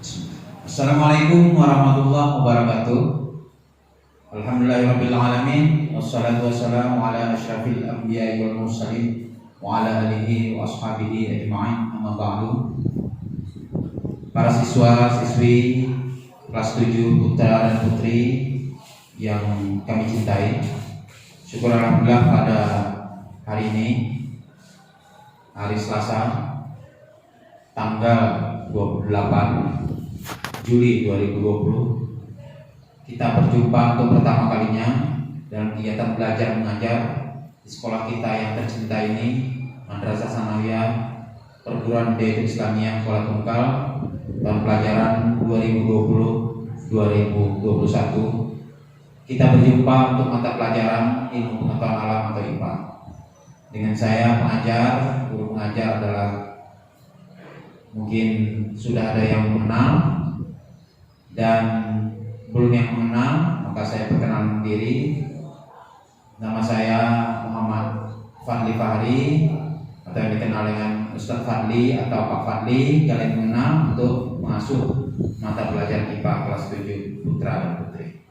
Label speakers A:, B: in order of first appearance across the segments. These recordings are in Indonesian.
A: Assalamualaikum warahmatullahi wabarakatuh. Alhamdulillahirabbil alamin wassalatu wassalamu ala asyrafil anbiya'i wal mursalin wa ala alihi wa ashabihi ajma'in. Amma ba'du. Para siswa-siswi kelas 7 putra dan putri yang kami cintai, syukur alhamdulillah pada hari ini, hari Selasa, tanggal 28 Juli 2020, kita berjumpa untuk pertama kalinya dalam kegiatan belajar mengajar di sekolah kita yang tercinta ini, Madrasah Sanawiyah Perguruan Tinggi Islamiyah Kuala Tungkal, tahun pelajaran 2020-2021. Kita berjumpa untuk mata pelajaran ilmu pengetahuan alam atau IPA. Dengan saya pengajar, guru pengajar adalah, mungkin sudah ada yang mengenal dan belum yang mengenal, maka saya perkenalkan diri. Nama saya Muhammad Fadli Fahri, atau yang dikenal dengan Ustadz Fadli atau Pak Fadli. Kalian mengenal untuk mengasuh mata pelajaran IPA kelas 7 putra dan putri.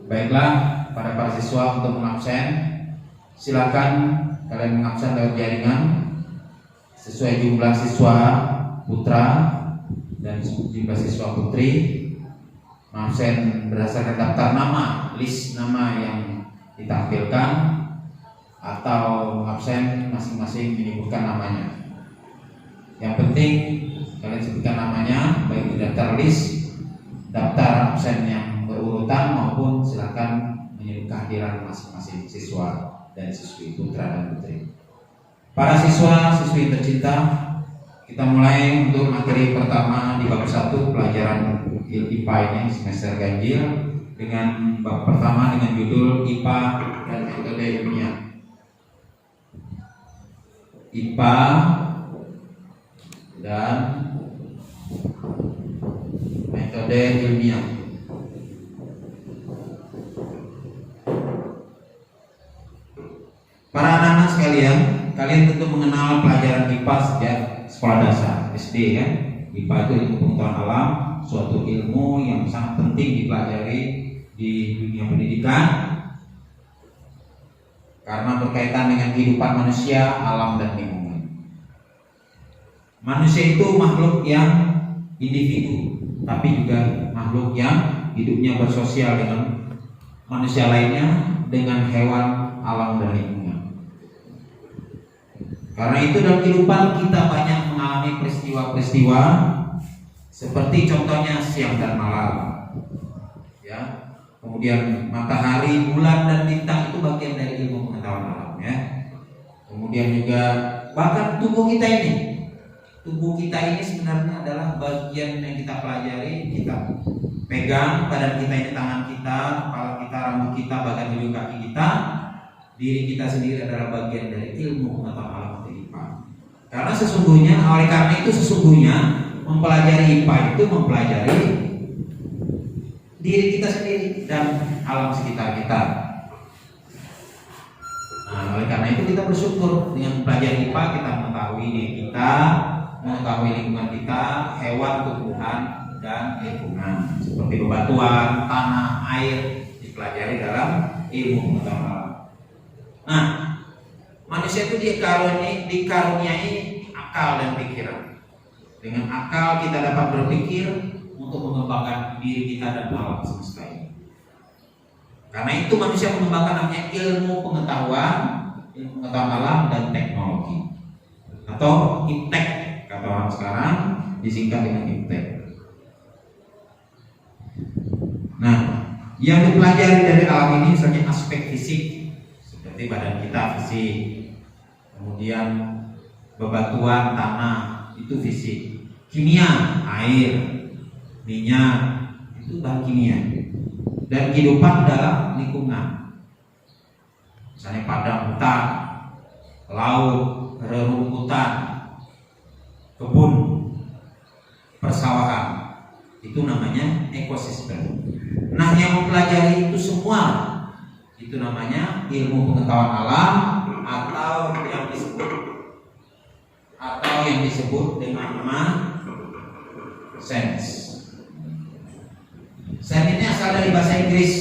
A: Baiklah, pada para siswa untuk mengabsen, silakan kalian mengabsen lewat jaringan sesuai jumlah siswa putra dan jumlah siswa putri. Absen berdasarkan daftar nama, list nama yang ditampilkan, atau absen masing-masing menyebutkan namanya. Yang penting kalian sebutkan namanya, baik di daftar list, daftar absen yang berurutan, maupun silakan menyebut kehadiran masing-masing siswa dan siswi putra dan putri. Para siswa-siswi tercinta, kita mulai untuk materi pertama di bab 1 pelajaran IPA ini semester ganjil, dengan bab pertama dengan judul IPA dan metode ilmiah. IPA dan metode ilmiah. Para anak-anak sekalian, kalian tentu mengenal pelajaran IPA sejak sekolah dasar SD, kan? IPA itu ilmu pengetahuan alam, suatu ilmu yang sangat penting dipelajari di dunia pendidikan karena berkaitan dengan kehidupan manusia, alam dan lingkungan. Manusia itu makhluk yang individu, tapi juga makhluk yang hidupnya bersosial dengan manusia lainnya, dengan hewan, alam dan lingkungan. Karena itu dalam kehidupan kita banyak mengalami peristiwa-peristiwa seperti contohnya siang dan malam, ya. Kemudian matahari, bulan dan bintang itu bagian dari ilmu pengetahuan alam, ya. Kemudian juga bahkan tubuh kita ini sebenarnya adalah bagian yang kita pelajari, kita pegang. Badan kita ini tangan kita, kepala kita, rambut kita, bahkan ujung kaki kita, diri kita sendiri adalah bagian dari ilmu pengetahuan alam atau IPA. Karena oleh karena itu sesungguhnya mempelajari IPA itu mempelajari diri kita sendiri dan alam sekitar kita. Nah, oleh karena itu kita bersyukur dengan mempelajari IPA, kita mengetahui diri kita, mengetahui lingkungan kita, hewan, tumbuhan, dan lingkungan seperti bebatuan, tanah, air dipelajari dalam ilmu pengetahuan alam. Nah, manusia itu dikaruniai akal dan pikiran. Dengan akal kita dapat berpikir untuk mengembangkan diri kita dan alam semesta ini. Karena itu manusia mengembangkan namanya ilmu pengetahuan alam dan teknologi, atau IPTEK kata orang sekarang, disingkat dengan IPTEK. Nah, yang dipelajari dari alam ini misalnya aspek fisik, seperti badan kita fisik, kemudian bebatuan, tanah itu fisik, kimia, air, minyak itu bahan kimia, dan kehidupan dalam lingkungan, misalnya padang hutan, laut, rerumputan, kebun, persawahan, itu namanya ekosistem. Nah, yang mempelajari itu semua itu namanya ilmu pengetahuan alam, atau yang disebut dengan nama sense. Sense ini asal dari bahasa Inggris.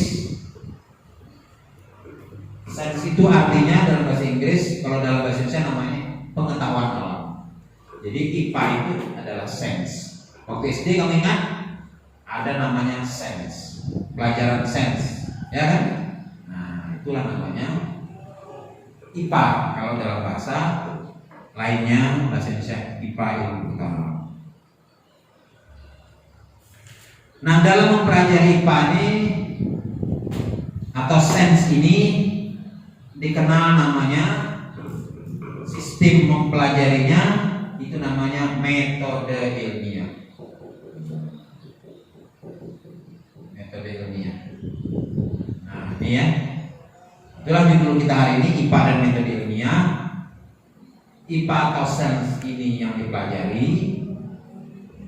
A: Sense itu artinya dalam bahasa Inggris, kalau dalam bahasa Indonesia namanya pengetahuan alam. Jadi IPA itu adalah sense. Waktu SD kamu ingat ada namanya sense, pelajaran sense, ya kan? Nah, itulah namanya IPA kalau dalam bahasa lainnya, bahasa Indonesia IPA, ilmu pengetahuan alam. Nah, dalam mempelajari IPA ini atau sense ini dikenal namanya sistem mempelajarinya itu namanya metode ilmiah. Metode ilmiah. Nah, ini ya. Itulah judul kita hari ini, IPA dan metode ilmiah. IPA atau sense ini yang dipelajari.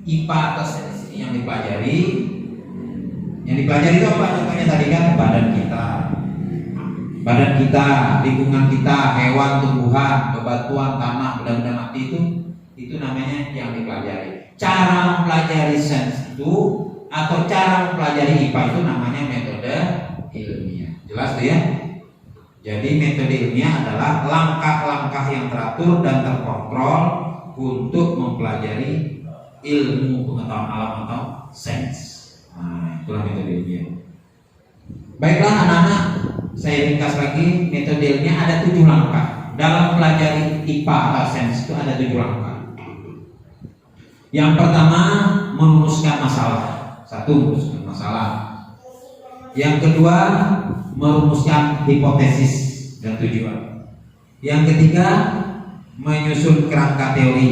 A: IPA atau sense ini yang dipelajari. Yang dipelajari itu apa? Contohnya tadi kan badan kita. Badan kita, lingkungan kita, hewan, tumbuhan, bebatuan, tanah, benda-benda mati itu namanya yang dipelajari. Cara mempelajari sense itu atau cara mempelajari IPA itu namanya metode ilmiah. Jelas tuh ya? Jadi metode ilmiah adalah langkah-langkah yang teratur dan terkontrol untuk mempelajari ilmu pengetahuan alam atau sense. Nah, itulah metode ilmiah. Baiklah anak-anak, saya ringkas lagi. Metode ilmiah ada 7 langkah. Dalam mempelajari IPA atau sense itu ada 7 langkah. Yang pertama, merumuskan masalah. 1, merumuskan masalah. Yang kedua, merumuskan hipotesis dan tujuan. Yang ketiga, menyusun kerangka teori.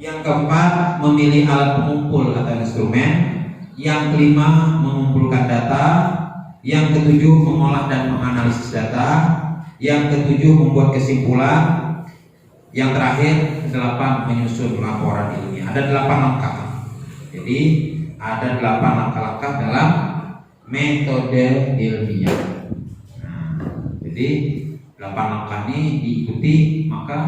A: Yang keempat, memilih alat pengumpul atau instrumen. Yang kelima, mengumpulkan data. Yang ketujuh, mengolah dan menganalisis data. Yang ketujuh, membuat kesimpulan. Yang terakhir, 8, menyusun laporan ilmiah. Ada 8 langkah. Jadi ada 8 langkah-langkah dalam metode ilmiah. Nah, jadi 8 langkah ini diikuti, maka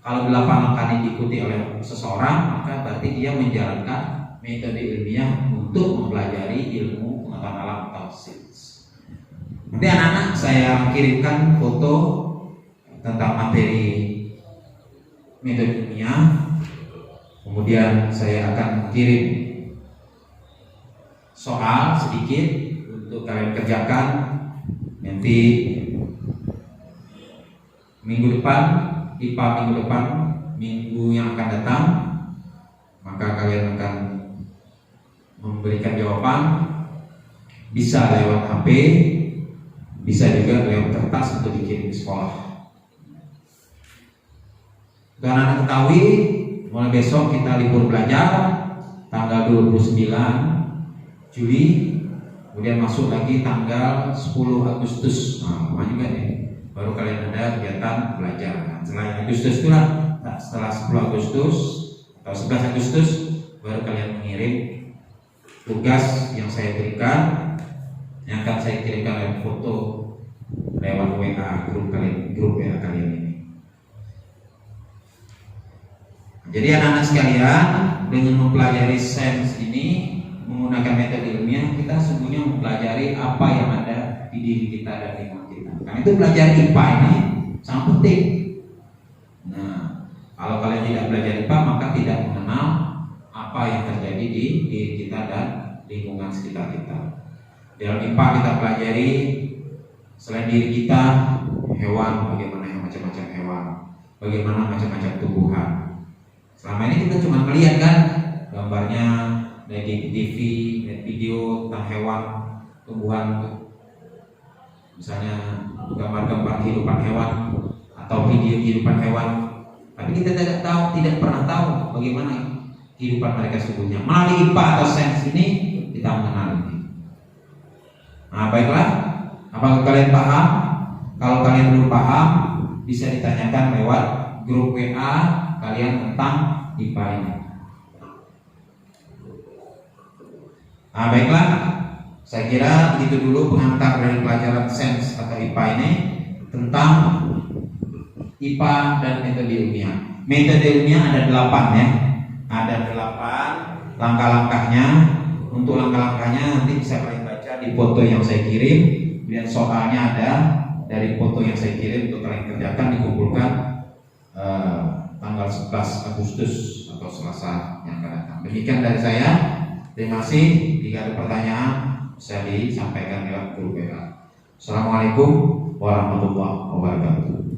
A: kalau 8 langkah ini diikuti oleh seseorang, maka berarti dia menjalankan metode ilmiah untuk mempelajari ilmu pengetahuan alam atau sains. Nanti anak-anak saya kirimkan foto tentang materi metode ilmiah. Kemudian saya akan kirim soal sedikit untuk kalian kerjakan. Nanti minggu depan, IPA minggu depan, minggu yang akan datang, maka kalian akan memberikan jawaban. Bisa lewat HP, bisa juga lewat kertas untuk dikirim ke sekolah. Dan anak ketahui, mulai besok kita libur belajar tanggal 29 Juli, kemudian masuk lagi tanggal 10 Agustus. Nah, lama juga nih, baru kalian ada kegiatan belajar. Nah, selain Agustus itulah, setelah 10 Agustus atau 11 Agustus baru kalian mengirim tugas yang saya berikan, yang akan saya kirimkan lewat foto lewat WA grup WA kalian ini. Jadi anak-anak sekalian, dengan mempelajari sains ini menggunakan metode ilmiah, kita sesungguhnya mempelajari apa yang ada di diri kita dan lingkungan kita. Karena itu belajar IPA ini sangat penting. Nah, kalau kalian tidak belajar IPA, maka tidak mengenal apa yang terjadi di diri kita dan lingkungan sekitar kita. Dalam IPA kita pelajari selain diri kita, hewan, bagaimana yang macam-macam hewan, bagaimana macam-macam tumbuhan. Selama ini kita cuma melihat kan gambarnya dari TV, lihat video tentang hewan, tumbuhan, misalnya gambar-gambar kehidupan hewan atau video kehidupan hewan. Tapi kita tidak pernah tahu bagaimana kehidupan mereka sesungguhnya. Melalui IPA atau sains ini kita mengenal ini. Nah, baiklah, apakah kalian paham? Kalau kalian belum paham, bisa ditanyakan lewat grup WA kalian tentang IPA ini. Nah, baiklah, saya kira begitu dulu pengantar dari pelajaran sains atau IPA ini tentang IPA dan metode ilmiah. Metode ilmiah ada 8 ya. ada 8 langkah-langkahnya. Untuk langkah-langkahnya nanti bisa kalian baca di foto yang saya kirim. Kemudian soalnya ada dari foto yang saya kirim untuk kalian kerjakan, dikumpulkan tanggal 11 Agustus atau Selasa yang akan datang. Demikian dari saya. Terima kasih. Jika ada pertanyaan bisa disampaikan lewat grup WA. Assalamualaikum warahmatullahi wabarakatuh.